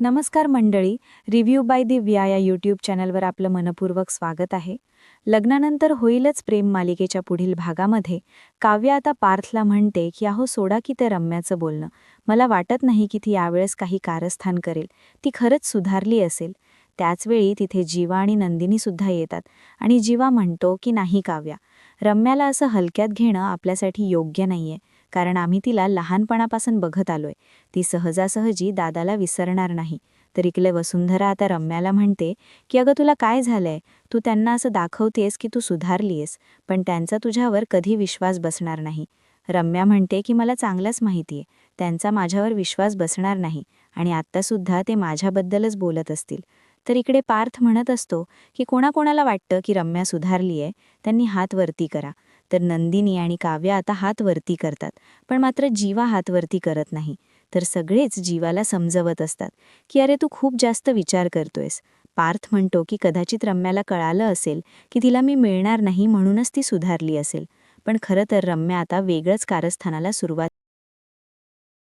नमस्कार मंडळी. Review bye दिव्या या यूट्यूब चॅनलवर आपलं मनपूर्वक स्वागत आहे. लग्नानंतर होईलच प्रेम मालिकेच्या पुढील भागामध्ये काव्या आता पार्थला म्हणते की अहो सोडा की ते रम्याचं बोलणं. मला वाटत नाही की ती यावेळेस काही कारस्थान करेल. ती खरंच सुधारली असेल. त्याचवेळी तिथे जीवा आणि नंदिनी सुद्धा येतात आणि जीवा म्हणतो की नाही काव्या, रम्याला असं हलक्यात घेणं आपल्यासाठी योग्य नाहीये, कारण आम्ही तिला लहानपणापासून बघत आलोय. ती सहजासहजी दादाला विसरणार नाही. तर इकडे वसुंधरा आता रम्याला म्हणते की अगं तुला काय झालंय, तू त्यांना असं दाखवतेस की तू सुधारलीयस, पण त्यांचा तुझ्यावर कधी विश्वास बसणार नाही. रम्या म्हणते की मला चांगलंच माहितीये, त्यांचा माझ्यावर विश्वास बसणार नाही आणि आत्तासुद्धा ते माझ्याबद्दलच बोलत असतील. तर इकडे पार्थ म्हणत असतो की कोणाकोणाला वाटतं की रम्या सुधारलीये, त्यांनी हात वरती करा. तर नंदिनी आणि काव्या आता हात वरती करतात, पण मात्र जीवा हात वरती करत नाही. तर सगळेच जीवाला समजवत असतात की अरे तू खूप जास्त विचार करतोयस. पार्थ म्हणतो की कदाचित रम्याला कळालं असेल की तिला मी मिळणार नाही म्हणूनच ती सुधारली असेल. पण खरं तर रम्या आता वेगळंच कारस्थानाला सुरुवात